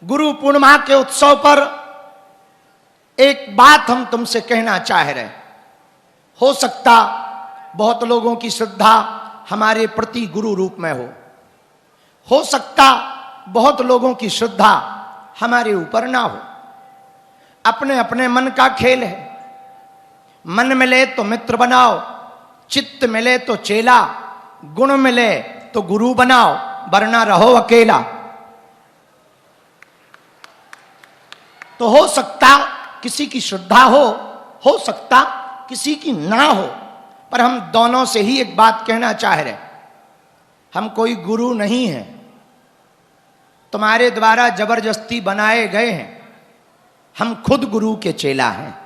गुरु पूर्णिमा के उत्सव पर एक बात हम तुमसे कहना चाह रहे। हो सकता बहुत लोगों की श्रद्धा हमारे प्रति गुरु रूप में हो सकता बहुत लोगों की श्रद्धा हमारे ऊपर ना हो। अपने अपने मन का खेल है। मन मिले तो मित्र बनाओ, चित्त मिले तो चेला, गुण मिले तो गुरु बनाओ, वरना रहो अकेला। तो हो सकता किसी की श्रद्धा हो सकता किसी की ना हो, पर हम दोनों से ही एक बात कहना चाह रहे। हम कोई गुरु नहीं हैं, तुम्हारे द्वारा जबरदस्ती बनाए गए हैं। हम खुद गुरु के चेला हैं।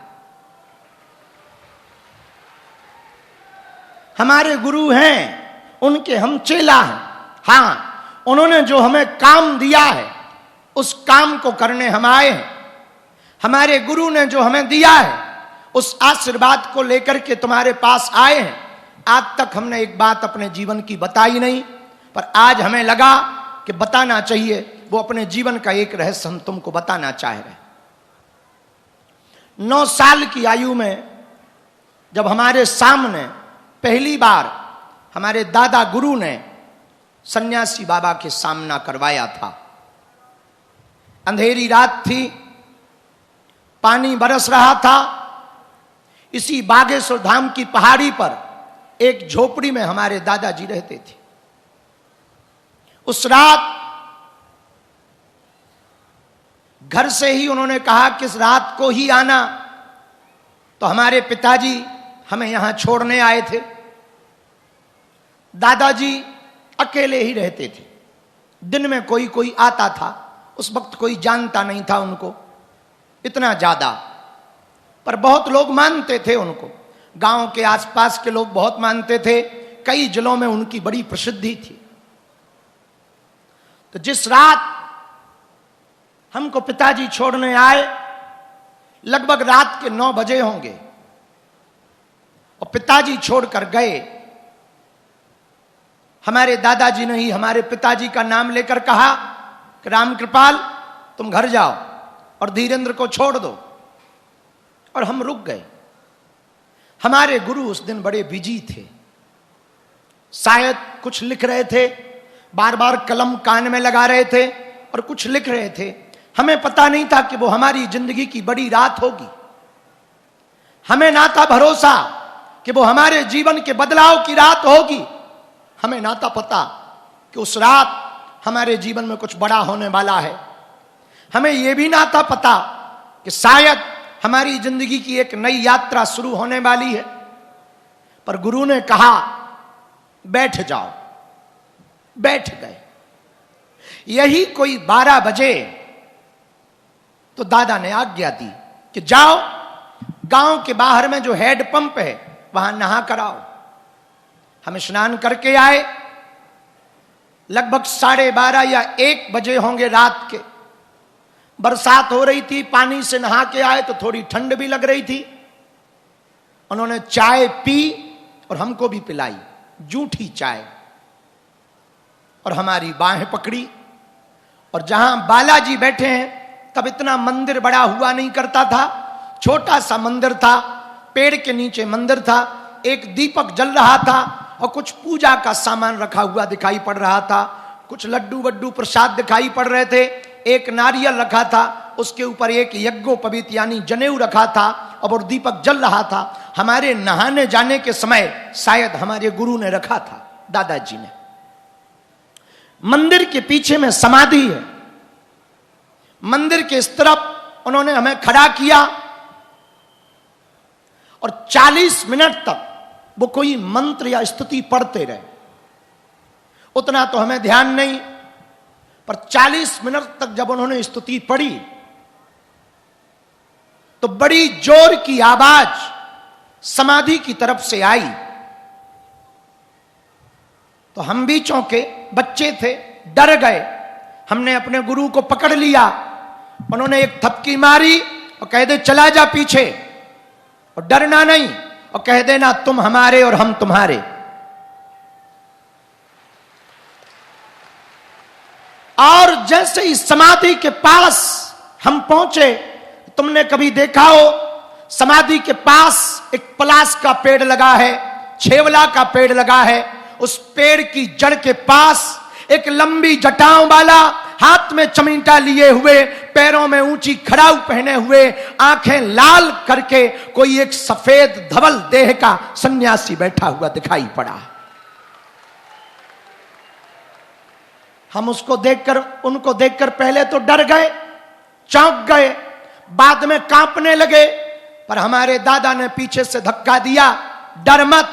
हमारे गुरु हैं, उनके हम चेला हैं। हां, उन्होंने जो हमें काम दिया है उस काम को करने हम आए हैं। हमारे गुरु ने जो हमें दिया है उस आशीर्वाद को लेकर के तुम्हारे पास आए हैं। आज तक हमने एक बात अपने जीवन की बताई नहीं, पर आज हमें लगा कि बताना चाहिए। वो अपने जीवन का एक रहस्य हम तुमको बताना चाह रहे। 9 साल की आयु में जब हमारे सामने पहली बार हमारे दादा गुरु ने सन्यासी बाबा के सामना करवाया था। अंधेरी रात थी, पानी बरस रहा था। इसी बागेश्वर धाम की पहाड़ी पर एक झोपड़ी में हमारे दादाजी रहते थे। उस रात घर से ही उन्होंने कहा कि इस रात को ही आना, तो हमारे पिताजी हमें यहां छोड़ने आए थे। दादाजी अकेले ही रहते थे। दिन में कोई कोई आता था। उस वक्त कोई जानता नहीं था उनको इतना ज्यादा, पर बहुत लोग मानते थे उनको। गांव के आसपास के लोग बहुत मानते थे। कई जिलों में उनकी बड़ी प्रसिद्धि थी। तो जिस रात हमको पिताजी छोड़ने आए, लगभग रात के 9 बजे होंगे, और पिताजी छोड़कर गए। हमारे दादाजी ने ही हमारे पिताजी का नाम लेकर कहा कि रामकृपाल, तुम घर जाओ और धीरेंद्र को छोड़ दो। और हम रुक गए। हमारे गुरु उस दिन बड़े बिजी थे, शायद कुछ लिख रहे थे, बार बार कलम कान में लगा रहे थे और कुछ लिख रहे थे। हमें पता नहीं था कि वो हमारी जिंदगी की बड़ी रात होगी। हमें ना था भरोसा कि वो हमारे जीवन के बदलाव की रात होगी। हमें ना था पता कि उस रात हमारे जीवन में कुछ बड़ा होने वाला है। हमें यह भी ना था पता कि शायद हमारी जिंदगी की एक नई यात्रा शुरू होने वाली है। पर गुरु ने कहा बैठ जाओ। बैठ गए। यही कोई 12 बजे तो दादा ने आज्ञा दी कि जाओ, गांव के बाहर में जो हेड पंप है वहां नहा कर आओ। हम स्नान करके आए। लगभग 12:30 या 1 बजे होंगे रात के। बरसात हो रही थी, पानी से नहा के आए तो थोड़ी ठंड भी लग रही थी। उन्होंने चाय पी और हमको भी पिलाई, जूठी चाय, और हमारी बाहें पकड़ी। और जहां बालाजी बैठे हैं तब इतना मंदिर बड़ा हुआ नहीं करता था, छोटा सा मंदिर था। पेड़ के नीचे मंदिर था। एक दीपक जल रहा था और कुछ पूजा का सामान रखा हुआ दिखाई पड़ रहा था। कुछ लड्डू वड्डू प्रसाद दिखाई पड़ रहे थे। एक नारियल रखा था, उसके ऊपर एक यज्ञोपवीत यानी जनेऊ रखा था, और दीपक जल रहा था। हमारे नहाने जाने के समय शायद हमारे गुरु ने रखा था, दादाजी ने। मंदिर के पीछे में समाधि है। मंदिर के इस तरफ उन्होंने हमें खड़ा किया और 40 मिनट तक वो कोई मंत्र या स्तुति पढ़ते रहे। उतना तो हमें ध्यान नहीं, पर 40 मिनट तक जब उन्होंने स्तुति पढ़ी तो बड़ी जोर की आवाज समाधि की तरफ से आई। तो हम भी चौंके, बच्चे थे, डर गए। हमने अपने गुरु को पकड़ लिया। उन्होंने एक थपकी मारी और कह दे चला जा पीछे, और डरना नहीं, और कह देना तुम हमारे और हम तुम्हारे। और जैसे ही समाधि के पास हम पहुंचे, तुमने कभी देखा हो समाधि के पास एक पलास का पेड़ लगा है, छेवला का पेड़ लगा है, उस पेड़ की जड़ के पास एक लंबी जटाओं वाला, हाथ में चमीटा लिए हुए, पैरों में ऊंची खड़ाऊ पहने हुए, आंखें लाल करके कोई एक सफेद धवल देह का सन्यासी बैठा हुआ दिखाई पड़ा। हम उनको देखकर पहले तो डर गए, चौंक गए, बाद में कांपने लगे, पर हमारे दादा ने पीछे से धक्का दिया, डर मत,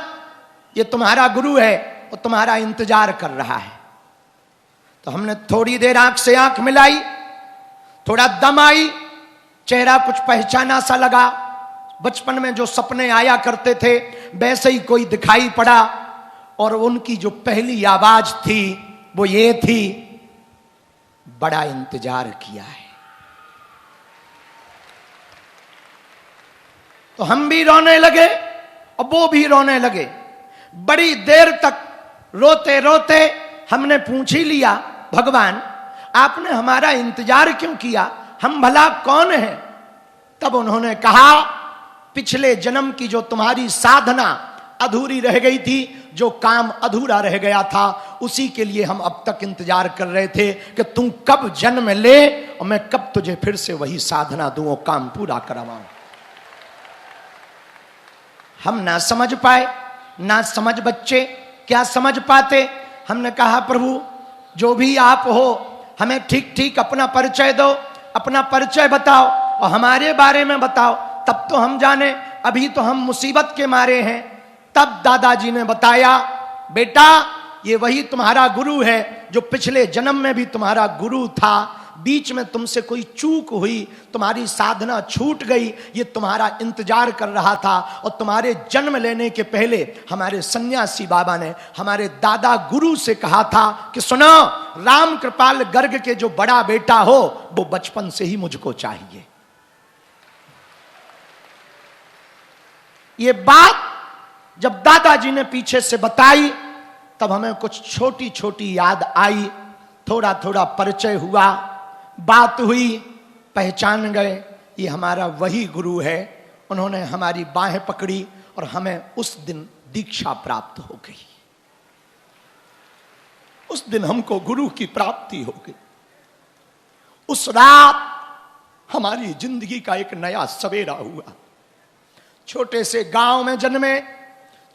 ये तुम्हारा गुरु है, वो तुम्हारा इंतजार कर रहा है। तो हमने थोड़ी देर आंख से आंख मिलाई, थोड़ा दम आई, चेहरा कुछ पहचाना सा लगा, बचपन में जो सपने आया करते थे वैसे ही कोई दिखाई पड़ा, और उनकी जो पहली आवाज थी वो ये थी, बड़ा इंतजार किया है। तो हम भी रोने लगे और वो भी रोने लगे। बड़ी देर तक रोते रोते हमने पूछ ही लिया, भगवान आपने हमारा इंतजार क्यों किया, हम भला कौन हैं? तब उन्होंने कहा, पिछले जन्म की जो तुम्हारी साधना अधूरी रह गई थी, जो काम अधूरा रह गया था, उसी के लिए हम अब तक इंतजार कर रहे थे कि तुम कब जन्म ले और मैं कब तुझे फिर से वही साधना दूं और काम पूरा करवाऊं। हम ना समझ पाए, ना समझ बच्चे क्या समझ पाते। हमने कहा, प्रभु जो भी आप हो, हमें ठीक ठीक अपना परिचय दो, अपना परिचय बताओ और हमारे बारे में बताओ, तब तो हम जाने, अभी तो हम मुसीबत के मारे हैं। तब दादाजी ने बताया, बेटा ये वही तुम्हारा गुरु है जो पिछले जन्म में भी तुम्हारा गुरु था, बीच में तुमसे कोई चूक हुई, तुम्हारी साधना छूट गई, ये तुम्हारा इंतजार कर रहा था। और तुम्हारे जन्म लेने के पहले हमारे सन्यासी बाबा ने हमारे दादा गुरु से कहा था कि सुनो, राम कृपाल गर्ग के जो बड़ा बेटा हो वो बचपन से ही मुझको चाहिए। ये बात जब दादाजी ने पीछे से बताई, तब हमें कुछ छोटी छोटी याद आई, थोड़ा थोड़ा परिचय हुआ, बात हुई, पहचान गए ये हमारा वही गुरु है। उन्होंने हमारी बाहें पकड़ी और हमें उस दिन दीक्षा प्राप्त हो गई। उस दिन हमको गुरु की प्राप्ति हो गई। उस रात हमारी जिंदगी का एक नया सवेरा हुआ। छोटे से गांव में जन्मे,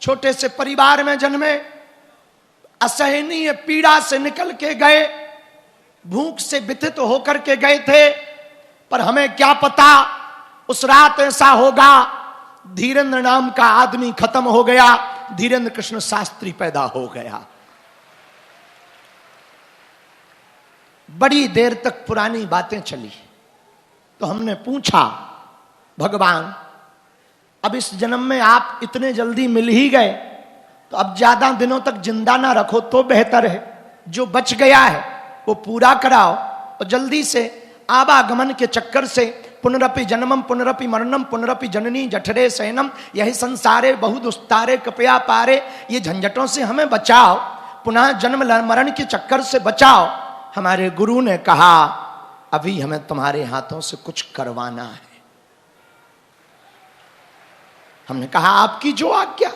छोटे से परिवार में जन्मे, असहनीय पीड़ा से निकल के गए, भूख से व्यथित होकर के गए थे, पर हमें क्या पता उस रात ऐसा होगा, धीरेन्द्र नाम का आदमी खत्म हो गया, धीरेन्द्र कृष्ण शास्त्री पैदा हो गया। बड़ी देर तक पुरानी बातें चली, तो हमने पूछा, भगवान अब इस जन्म में आप इतने जल्दी मिल ही गए, तो अब ज्यादा दिनों तक जिंदा ना रखो तो बेहतर है, जो बच गया है वो पूरा कराओ और जल्दी से आवागमन के चक्कर से पुनरपि जन्मम पुनरपि मरणम पुनरपि जननी जठरे शयनम यही संसारे बहुदुस्तारे कृपया पारे, ये झंझटों से हमें बचाओ, पुनः जन्म मरण के चक्कर से बचाओ। हमारे गुरु ने कहा, अभी हमें तुम्हारे हाथों से कुछ करवाना है। हमने कहा, आपकी जो आज्ञा,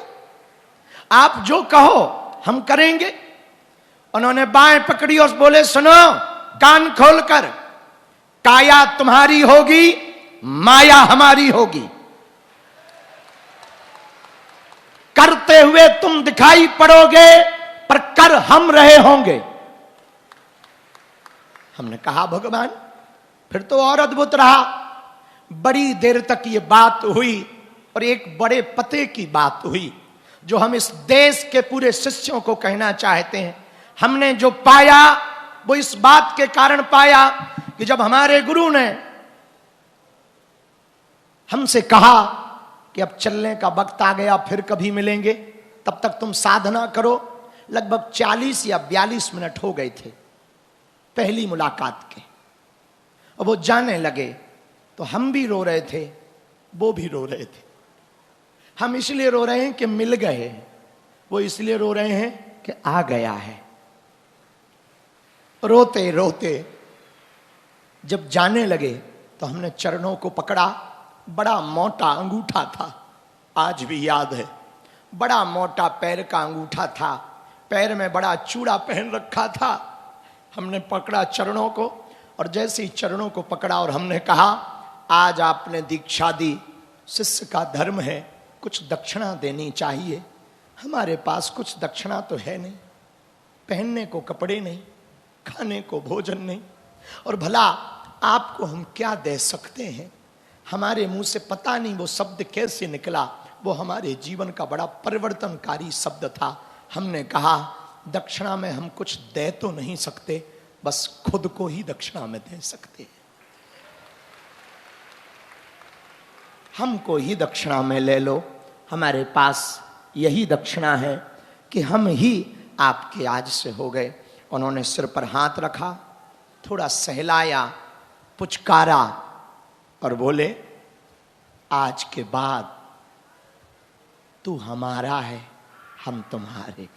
आप जो कहो हम करेंगे। उन्होंने बाएं पकड़ी और बोले, सुनो कान खोलकर, काया तुम्हारी होगी, माया हमारी होगी। करते हुए तुम दिखाई पड़ोगे, पर कर हम रहे होंगे। हमने कहा, भगवान फिर तो और अद्भुत रहा। बड़ी देर तक ये बात हुई और एक बड़े पते की बात हुई जो हम इस देश के पूरे शिष्यों को कहना चाहते हैं। हमने जो पाया वो इस बात के कारण पाया कि जब हमारे गुरु ने हमसे कहा कि अब चलने का वक्त आ गया, फिर कभी मिलेंगे, तब तक तुम साधना करो। लगभग 40 या 42 मिनट हो गए थे पहली मुलाकात के, और वो जाने लगे तो हम भी रो रहे थे, वो भी रो रहे थे। हम इसलिए रो रहे हैं कि मिल गए, वो इसलिए रो रहे हैं कि आ गया है। रोते रोते जब जाने लगे तो हमने चरणों को पकड़ा। बड़ा मोटा अंगूठा था, आज भी याद है। बड़ा मोटा पैर का अंगूठा था, पैर में बड़ा चूड़ा पहन रखा था। हमने पकड़ा चरणों को, और जैसे ही चरणों को पकड़ा और हमने कहा, आज आपने दीक्षा दी, शिष्य का धर्म है, कुछ दक्षिणा देनी चाहिए। हमारे पास कुछ दक्षिणा तो है नहीं, पहनने को कपड़े नहीं, खाने को भोजन नहीं, और भला आपको हम क्या दे सकते हैं। हमारे मुंह से पता नहीं वो शब्द कैसे निकला, वो हमारे जीवन का बड़ा परिवर्तनकारी शब्द था। हमने कहा, दक्षिणा में हम कुछ दे तो नहीं सकते, बस खुद को ही दक्षिणा में दे सकते हैं। हमको ही दक्षिणा में ले लो, हमारे पास यही दक्षिणा है कि हम ही आपके आज से हो गए। उन्होंने सिर पर हाथ रखा, थोड़ा सहलाया, पुचकारा और बोले, आज के बाद तू हमारा है, हम तुम्हारे।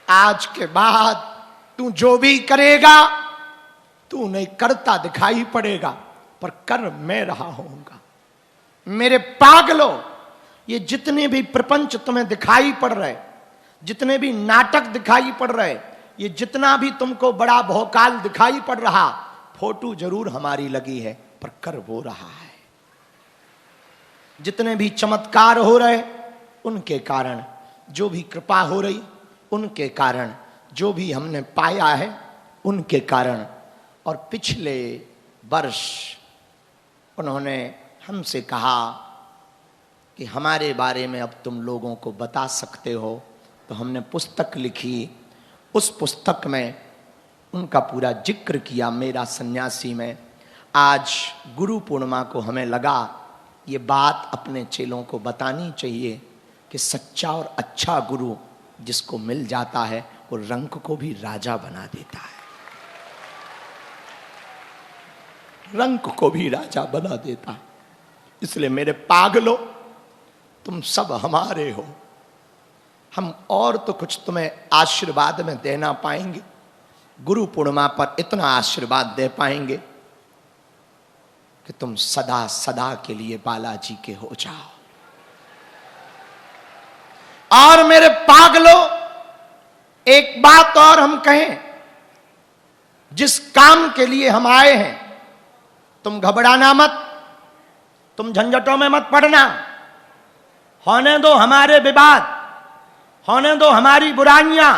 आज के बाद तू जो भी करेगा, तू नहीं करता दिखाई पड़ेगा, पर कर मैं रहा होऊंगा। मेरे पागलों, ये जितने भी प्रपंच तुम्हें दिखाई पड़ रहे, जितने भी नाटक दिखाई पड़ रहे, ये जितना भी तुमको बड़ा भौकाल दिखाई पड़ रहा, फोटो जरूर हमारी लगी है, पर कर वो रहा है। जितने भी चमत्कार हो रहे, उनके कारण, जो भी कृपा हो रही उनके कारण, जो भी हमने पाया है उनके कारण। और पिछले वर्ष उन्होंने हमसे कहा कि हमारे बारे में अब तुम लोगों को बता सकते हो, तो हमने पुस्तक लिखी। उस पुस्तक में उनका पूरा जिक्र किया, मेरा सन्यासी में। आज गुरु पूर्णिमा को हमें लगा ये बात अपने चेलों को बतानी चाहिए कि सच्चा और अच्छा गुरु जिसको मिल जाता है, वो रंक को भी राजा बना देता है, रंक को भी राजा बना देता है। इसलिए मेरे पागलों, तुम सब हमारे हो। हम और तो कुछ तुम्हें आशीर्वाद में देना पाएंगे, गुरु पूर्णिमा पर इतना आशीर्वाद दे पाएंगे कि तुम सदा सदा के लिए बालाजी के हो जाओ। और मेरे पागलों, एक बात और हम कहें, जिस काम के लिए हम आए हैं, तुम घबराना मत, तुम झंझटों में मत पड़ना। होने दो हमारे विवाद, होने दो हमारी बुराइयां,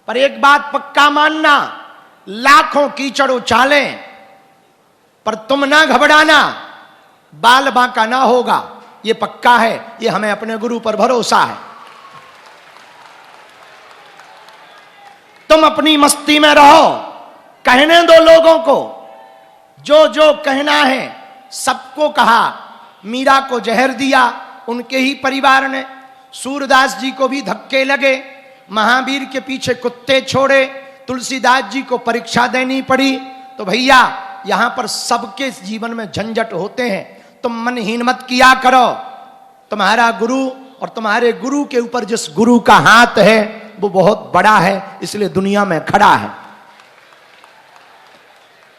पर एक बात पक्का मानना, लाखों कीचड़ उछालें, पर तुम ना घबराना, बाल बांका ना होगा, ये पक्का है। ये हमें अपने गुरु पर भरोसा है। तुम अपनी मस्ती में रहो, कहने दो लोगों को जो जो कहना है। सबको कहा, मीरा को जहर दिया उनके ही परिवार ने, सूरदास जी को भी धक्के लगे, महावीर के पीछे कुत्ते छोड़े, तुलसीदास जी को परीक्षा देनी पड़ी। तो भैया, यहां पर सबके जीवन में झंझट होते हैं, तुम मनहीन मत किया करो। तुम्हारा गुरु और तुम्हारे गुरु के ऊपर जिस गुरु का हाथ है वो बहुत बड़ा है, इसलिए दुनिया में खड़ा है।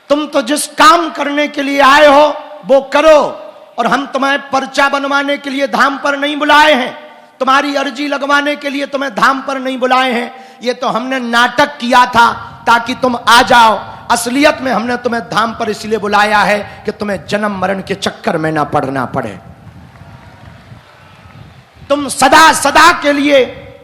तुम तो जिस काम करने के लिए आए हो वो करो, और हम तुम्हें पर्चा बनवाने के लिए धाम पर नहीं बुलाए हैं, तुम्हारी अर्जी लगवाने के लिए तुम्हें धाम पर नहीं बुलाए हैं। ये तो हमने नाटक किया था ताकि तुम आ जाओ। असलियत में हमने तुम्हें धाम पर इसलिए बुलाया है कि तुम्हें जन्म मरण के चक्कर में ना पड़ना पड़े। तुम सदा सदा के लिए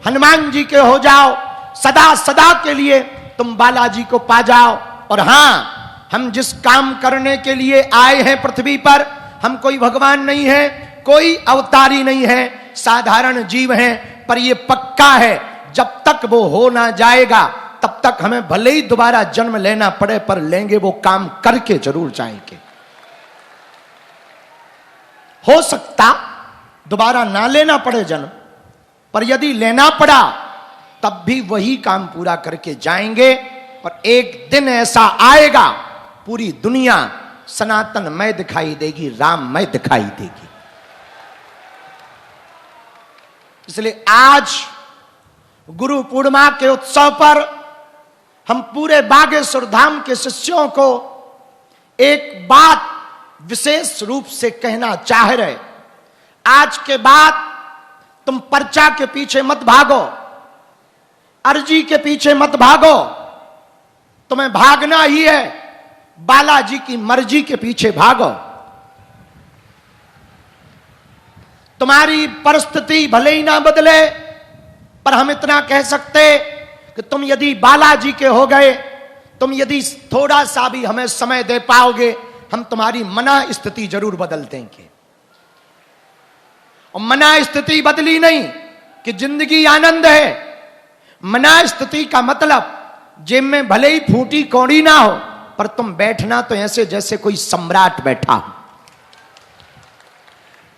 हनुमान जी के हो जाओ, सदा सदा के लिए तुम बालाजी को पा जाओ। और हां, हम जिस काम करने के लिए आए हैं पृथ्वी पर, हम कोई भगवान नहीं है, कोई अवतारी नहीं है, साधारण जीव हैं। पर यह पक्का है, जब तक वो हो ना जाएगा तब तक हमें भले ही दोबारा जन्म लेना पड़े, पर लेंगे वो काम करके जरूर जाएंगे। हो सकता दोबारा ना लेना पड़े जन्म, पर यदि लेना पड़ा तब भी वही काम पूरा करके जाएंगे। और एक दिन ऐसा आएगा, पूरी दुनिया सनातन में दिखाई देगी, राम में दिखाई देगी। इसलिए आज गुरु पूर्णिमा के उत्सव पर हम पूरे बागेश्वर धाम के शिष्यों को एक बात विशेष रूप से कहना चाह रहे। आज के बाद तुम पर्चा के पीछे मत भागो, अर्जी के पीछे मत भागो, तुम्हें भागना ही है बालाजी की मर्जी के पीछे भागो। तुम्हारी परिस्थिति भले ही ना बदले, पर हम इतना कह सकते कि तुम यदि बालाजी के हो गए, तुम यदि थोड़ा सा भी हमें समय दे पाओगे, हम तुम्हारी मना स्थिति जरूर बदल देंगे। और मना स्थिति बदली नहीं कि जिंदगी आनंद है। मना स्थिति का मतलब जेब में भले ही फूटी कौड़ी ना हो, पर तुम बैठना तो ऐसे जैसे कोई सम्राट बैठा हो।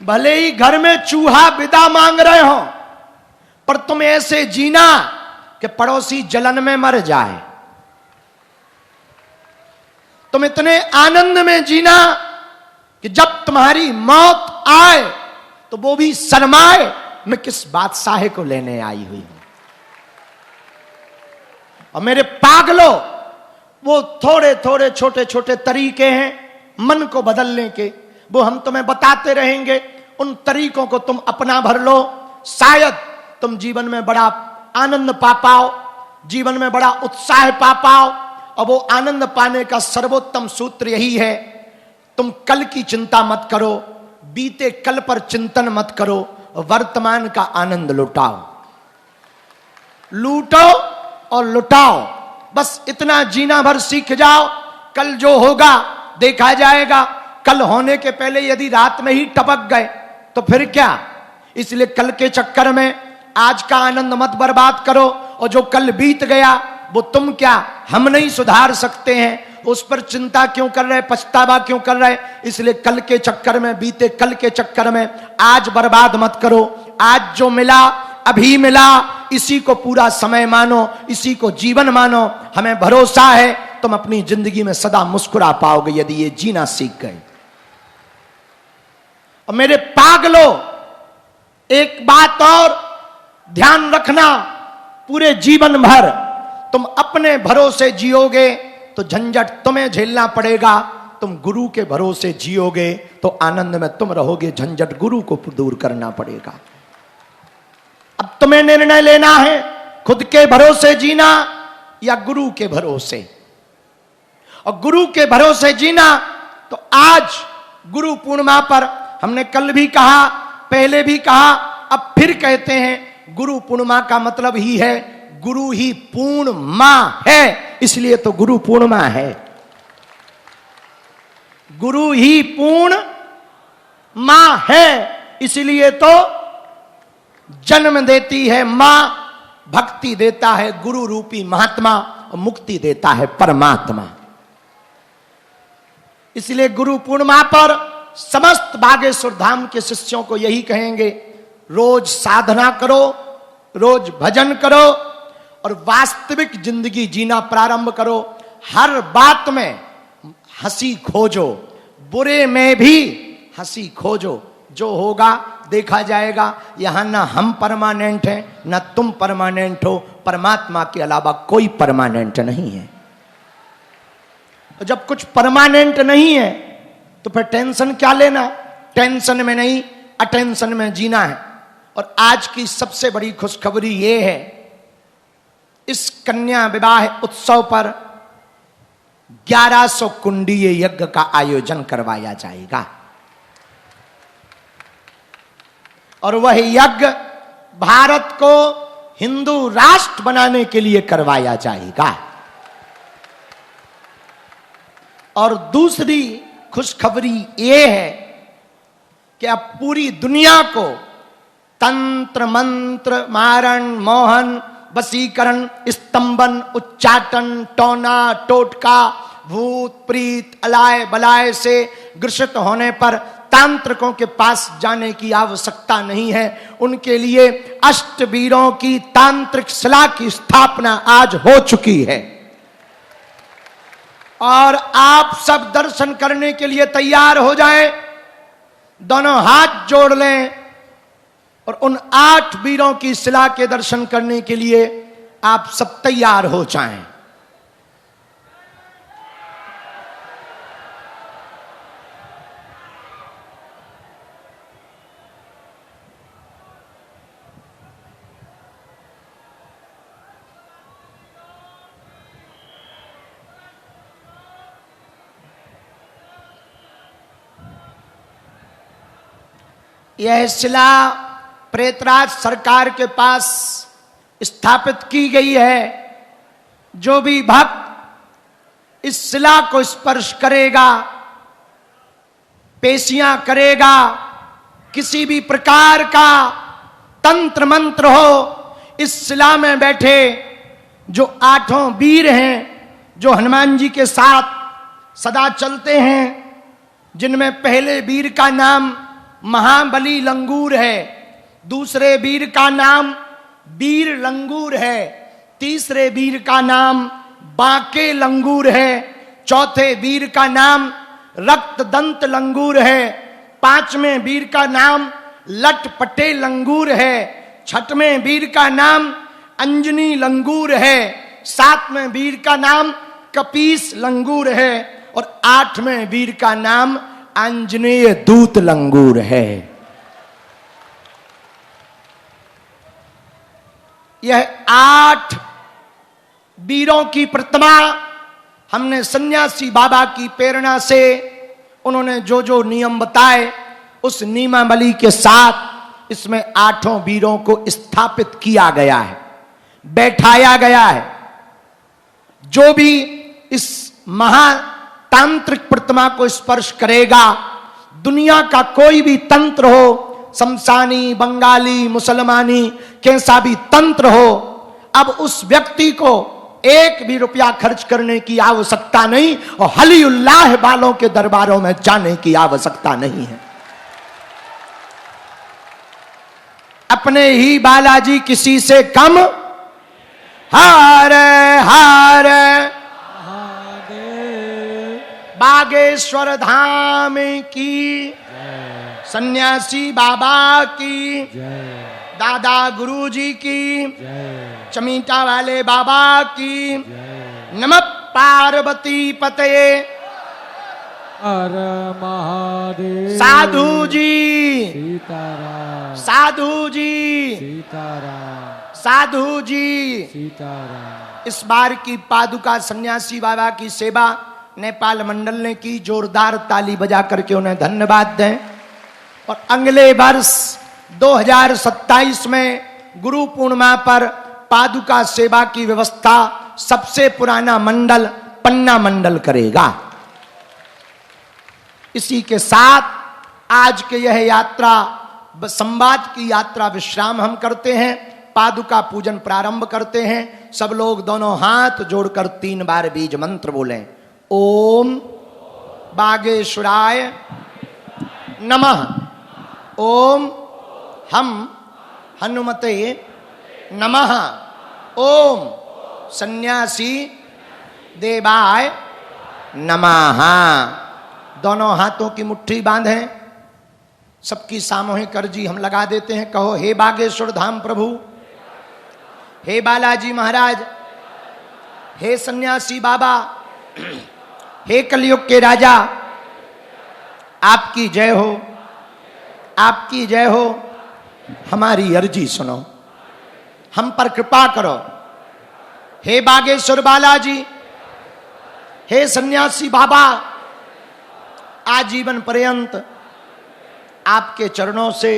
भले ही घर में चूहा विदा मांग रहे हो, पर तुम ऐसे जीना कि पड़ोसी जलन में मर जाए। तुम इतने आनंद में जीना कि जब तुम्हारी मौत आए तो वो भी शर्माए, मैं किस बादशाह को लेने आई हुई हूं। और मेरे पागलों, वो थोड़े थोड़े छोटे छोटे तरीके हैं मन को बदलने के, वो हम तुम्हें बताते रहेंगे। उन तरीकों को तुम अपना भर लो, शायद तुम जीवन में बड़ा आनंद पा पाओ, जीवन में बड़ा उत्साह पा पाओ। और वो आनंद पाने का सर्वोत्तम सूत्र यही है, तुम कल की चिंता मत करो, बीते कल पर चिंतन मत करो, वर्तमान का आनंद लुटाओ। लूटो और लुटाओ, बस इतना जीना भर सीख जाओ। कल जो होगा देखा जाएगा। कल होने के पहले यदि रात में ही टपक गए तो फिर क्या। इसलिए कल के चक्कर में आज का आनंद मत बर्बाद करो, और जो कल बीत गया वो तुम क्या हम नहीं सुधार सकते हैं, उस पर चिंता क्यों कर रहे, पछतावा क्यों कर रहे। इसलिए कल के चक्कर में, बीते कल के चक्कर में आज बर्बाद मत करो। आज जो मिला अभी मिला, इसी को पूरा समय मानो, इसी को जीवन मानो। हमें भरोसा है तुम अपनी जिंदगी में सदा मुस्कुरा पाओगे यदि ये जीना सीख गए। और मेरे पागलों, एक बात और ध्यान रखना, पूरे जीवन भर तुम अपने भरोसे जियोगे तो झंझट तुम्हें झेलना पड़ेगा। तुम गुरु के भरोसे जियोगे तो आनंद में तुम रहोगे, झंझट गुरु को दूर करना पड़ेगा। अब तुम्हें निर्णय लेना है, खुद के भरोसे जीना या गुरु के भरोसे। और गुरु के भरोसे जीना तो आज गुरु पूर्णिमा पर हमने कल भी कहा, पहले भी कहा, अब फिर कहते हैं, गुरु पूर्णिमा का मतलब ही है गुरु ही पूर्ण मां है, इसलिए तो गुरु पूर्णिमा है। गुरु ही पूर्ण मां है, इसलिए तो जन्म देती है मां, भक्ति देता है गुरु रूपी महात्मा, और मुक्ति देता है परमात्मा। इसलिए गुरु पूर्णिमा पर समस्त बागेश्वर धाम के शिष्यों को यही कहेंगे, रोज साधना करो, रोज भजन करो और वास्तविक जिंदगी जीना प्रारंभ करो। हर बात में हंसी खोजो, बुरे में भी हंसी खोजो। जो होगा देखा जाएगा। यहां ना हम परमानेंट हैं ना तुम परमानेंट हो, परमात्मा के अलावा कोई परमानेंट नहीं है। तो जब कुछ परमानेंट नहीं है तो फिर टेंशन क्या लेना। टेंशन में नहीं, अटेंशन में जीना है। और आज की सबसे बड़ी खुशखबरी ये है, इस कन्या विवाह उत्सव पर 1100 कुंडीय यज्ञ का आयोजन करवाया जाएगा। और वह यज्ञ भारत को हिंदू राष्ट्र बनाने के लिए करवाया जाएगा। और दूसरी खुशखबरी यह है कि अब पूरी दुनिया को तंत्र मंत्र, मारण, मोहन, वशीकरण, स्तंभन, उच्चाटन, टोना, टोटका, भूत प्रीत, अलाय बलाय से ग्रसित होने पर तांत्रिकों के पास जाने की आवश्यकता नहीं है। उनके लिए अष्टवीरों की तांत्रिक शिला की स्थापना आज हो चुकी है। और आप सब दर्शन करने के लिए तैयार हो जाएं, दोनों हाथ जोड़ लें और उन 8 वीरों की शिला के दर्शन करने के लिए आप सब तैयार हो जाएं। यह शिला प्रेतराज सरकार के पास स्थापित की गई है। जो भी भक्त इस शिला को स्पर्श करेगा, पेशियां करेगा, किसी भी प्रकार का तंत्र मंत्र हो, इस शिला में बैठे जो 8 वीर हैं, जो हनुमान जी के साथ सदा चलते हैं, जिनमें पहले वीर का नाम महाबली लंगूर है, दूसरे वीर का नाम वीर लंगूर है, तीसरे वीर का नाम बांके लंगूर है, चौथे वीर का नाम रक्त दंत लंगूर है, 5वें वीर का नाम लटपटे लंगूर है, 6वें वीर का नाम अंजनी लंगूर है, 7वें वीर का नाम कपीस लंगूर है और 8वें वीर का नाम आंजनेय दूत लंगूर है। यह 8 वीरों की प्रतिमा हमने सन्यासी बाबा की प्रेरणा से, उन्होंने जो जो नियम बताए उस नियमावली के साथ इसमें 8 वीरों को स्थापित किया गया है, बैठाया गया है। जो भी इस महातांत्रिक प्रतिमा को स्पर्श करेगा, दुनिया का कोई भी तंत्र हो, शमशानी, बंगाली, मुसलमानी, कैसा भी तंत्र हो, अब उस व्यक्ति को 1 भी रुपया खर्च करने की आवश्यकता नहीं और हलीउल्लाह वालों के दरबारों में जाने की आवश्यकता नहीं है। अपने ही बालाजी किसी से कम, हार हार बागेश्वर धाम की, सन्यासी बाबा की, दादा गुरुजी की, चमीटा वाले बाबा की, नमः पार्वती पते, हर महादेव, साधु जी, सीताराम, साधु जी, सीताराम, साधु जी। सीताराम। इस बार की पादुका सन्यासी बाबा की सेवा नेपाल मंडल ने की, जोरदार ताली बजा करके उन्हें धन्यवाद दें। और अगले वर्ष 2027 में गुरु पूर्णिमा पर पादुका सेवा की व्यवस्था सबसे पुराना मंडल पन्ना मंडल करेगा। इसी के साथ आज के यह यात्रा, संवाद की यात्रा विश्राम हम करते हैं, पादुका पूजन प्रारंभ करते हैं। सब लोग दोनों हाथ जोड़कर 3 बार बीज मंत्र बोलें। ओम बागेश्वराय नमः, ओम हम हनुमते नमः, ओम सन्यासी देवाय नमः। दोनों हाथों की मुट्ठी बांधें, सबकी सामूहिक अर्जी हम लगा देते हैं। कहो, हे बागेश्वर धाम प्रभु, हे बालाजी महाराज, हे सन्यासी बाबा, हे कलयुग के राजा, आपकी जय हो, आपकी जय हो। हमारी अर्जी सुनो, हम पर कृपा करो। हे बागेश्वर बालाजी, हे सन्यासी बाबा, आजीवन पर्यंत आपके चरणों से,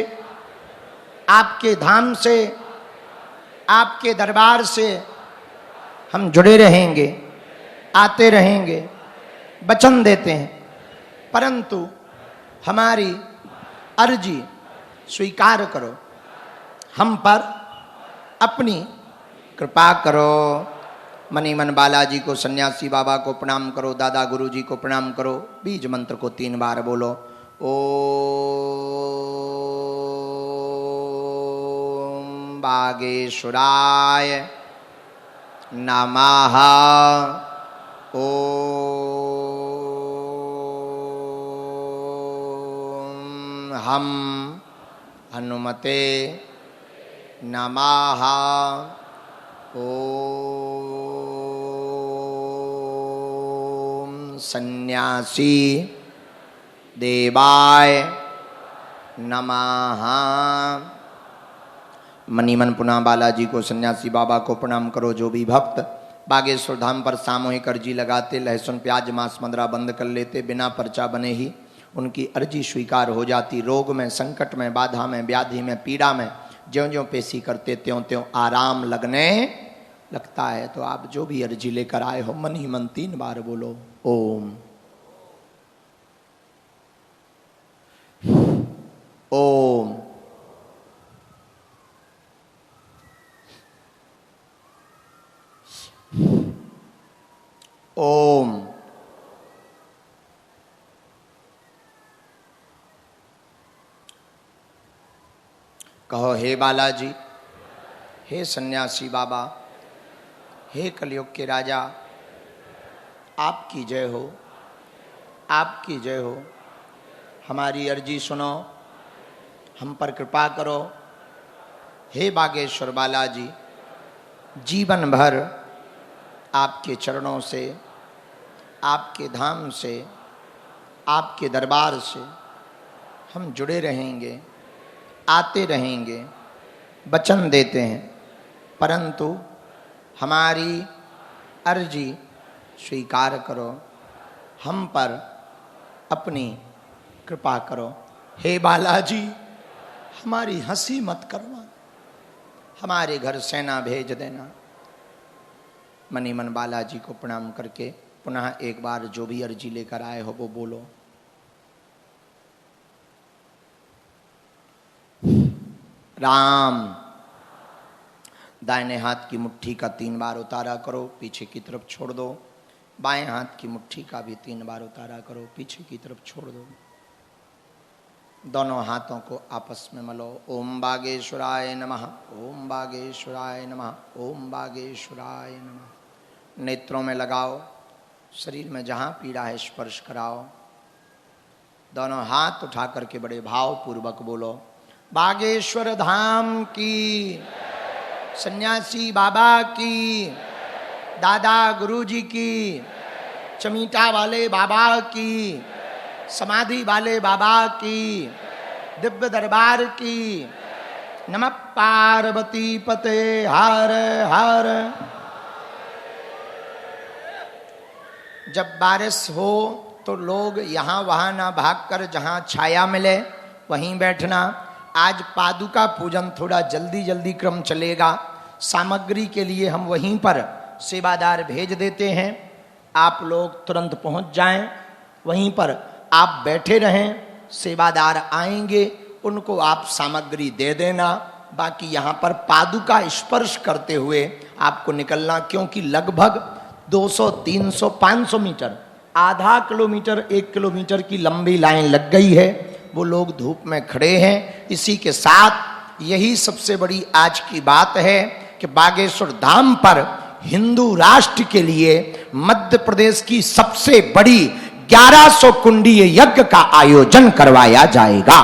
आपके धाम से, आपके दरबार से हम जुड़े रहेंगे, आते रहेंगे, वचन देते हैं। परंतु हमारी अर्जी स्वीकार करो, हम पर अपनी कृपा करो। मनी मन बालाजी को, सन्यासी बाबा को प्रणाम करो, दादा गुरुजी को प्रणाम करो। बीज मंत्र को 3 बार बोलो। ओम बागेश्वराय नमः। ओम हम हनुमते नमः। ओम सन्यासी देवाय नमः। मनीमन पुनः बालाजी को, सन्यासी बाबा को प्रणाम करो। जो भी भक्त बागेश्वर धाम पर सामूहिक अर्जी लगाते, लहसुन प्याज मांस मदिरा बंद कर लेते, बिना पर्चा बने ही उनकी अर्जी स्वीकार हो जाती। रोग में, संकट में, बाधा में, व्याधि में, पीड़ा में ज्यों ज्यों पेशी करते त्यों त्यों आराम लगने लगता है। तो आप जो भी अर्जी लेकर आए हो, मन ही मन 3 बार बोलो ओम। ओम। ओम। कहो, हे बालाजी, हे सन्यासी बाबा, हे कलयुग के राजा, आपकी जय हो, आपकी जय हो। हमारी अर्जी सुनो, हम पर कृपा करो। हे बागेश्वर बालाजी, जीवन भर आपके चरणों से, आपके धाम से, आपके दरबार से हम जुड़े रहेंगे, आते रहेंगे, वचन देते हैं। परंतु हमारी अर्जी स्वीकार करो, हम पर अपनी कृपा करो। हे बालाजी, हमारी हंसी मत करना, हमारे घर सेना भेज देना। मनी मन बालाजी को प्रणाम करके पुनः एक बार जो भी अर्जी लेकर आए हो वो बोलो। राम। दाहिने हाथ की मुट्ठी का 3 बार उतारा करो, पीछे की तरफ छोड़ दो। बाएं हाथ की मुट्ठी का भी 3 बार उतारा करो, पीछे की तरफ छोड़ दो। दोनों हाथों को आपस में मलो। ओम बागेश्वराय नमः, ओम बागेश्वराय नमः, ओम बागेश्वराय नमः। नेत्रों में लगाओ, शरीर में जहाँ पीड़ा है स्पर्श कराओ। दोनों हाथ उठा करके बड़े भाव पूर्वक बोलो, बागेश्वर धाम की, सन्यासी बाबा की, दादा गुरुजी की, चमीटा वाले बाबा की, समाधि वाले बाबा की, दिव्य दरबार की। नमः पार्वती पते हर हर। जब बारिश हो तो लोग यहाँ वहाँ ना भागकर जहाँ छाया मिले वहीं बैठना। आज पादुका पूजन थोड़ा जल्दी जल्दी क्रम चलेगा। सामग्री के लिए हम वहीं पर सेवादार भेज देते हैं, आप लोग तुरंत पहुंच जाएं। वहीं पर आप बैठे रहें, सेवादार आएंगे, उनको आप सामग्री दे देना। बाकी यहाँ पर पादुका स्पर्श करते हुए आपको निकलना, क्योंकि लगभग 200, 300, 500 मीटर, आधा किलोमीटर, 1 किलोमीटर की लंबी लाइन लग गई है। वो लोग धूप में खड़े हैं। इसी के साथ यही सबसे बड़ी आज की बात है कि बागेश्वर धाम पर हिंदू राष्ट्र के लिए मध्य प्रदेश की सबसे बड़ी 1100 कुंडीय यज्ञ का आयोजन करवाया जाएगा।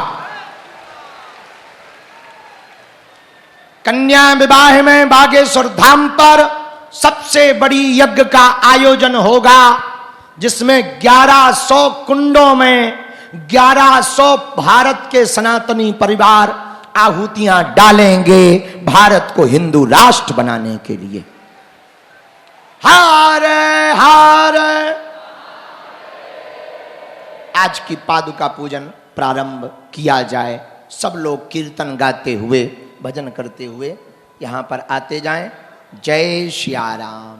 कन्या विवाह में बागेश्वर धाम पर सबसे बड़ी यज्ञ का आयोजन होगा, जिसमें 1100 कुंडों में 1100 भारत के सनातनी परिवार आहुतियां डालेंगे भारत को हिंदू राष्ट्र बनाने के लिए। हर हर। आज की पादुका पूजन प्रारंभ किया जाए। सब लोग कीर्तन गाते हुए, भजन करते हुए यहां पर आते जाएं। जय श्री राम।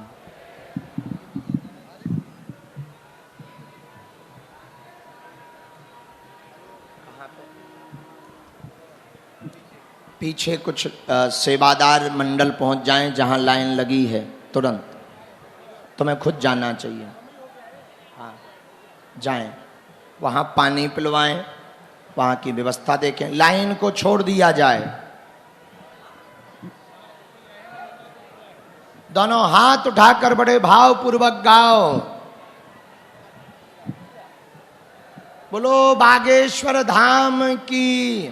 पीछे कुछ सेवादार मंडल पहुंच जाएं, जहां लाइन लगी है तुरंत। तुम्हें खुद जाना चाहिए। हाँ, जाएं, वहां पानी पिलवाएं, वहां की व्यवस्था देखें, लाइन को छोड़ दिया जाए। दोनों हाथ उठाकर बड़े भाव पूर्वक गाओ, बोलो बागेश्वर धाम की,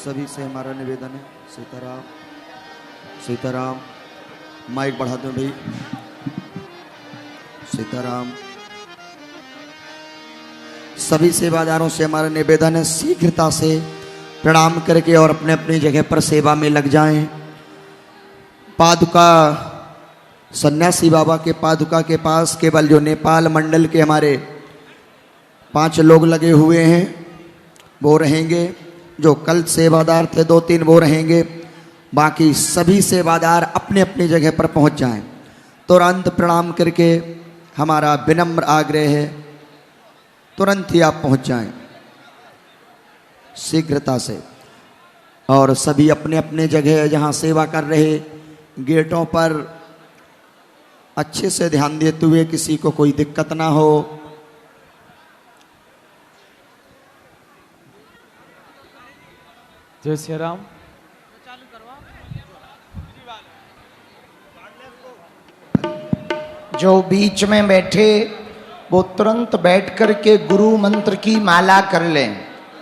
सभी से हमारा निवेदन है। सीताराम सीताराम। माइक बढ़ा दो भाई। सीताराम। सभी सेवादारों से हमारा निवेदन है, शीघ्रता से प्रणाम करके और अपने अपनी जगह पर सेवा में लग जाएं। पादुका सन्यासी बाबा के पादुका के पास केवल जो नेपाल मंडल के हमारे 5 लोग लगे हुए हैं वो रहेंगे। जो कल सेवादार थे 2-3 वो रहेंगे। बाकी सभी सेवादार अपने अपनी जगह पर पहुंच जाएं। तुरंत प्रणाम करके हमारा विनम्र आग्रह है, तुरंत ही आप पहुंच जाएं शीघ्रता से। और सभी अपने अपने जगह जहां सेवा कर रहे गेटों पर अच्छे से ध्यान देते हुए किसी को कोई दिक्कत ना हो। जय श्री राम। जो बीच में बैठे वो तुरंत बैठ कर के गुरु मंत्र की माला कर लें।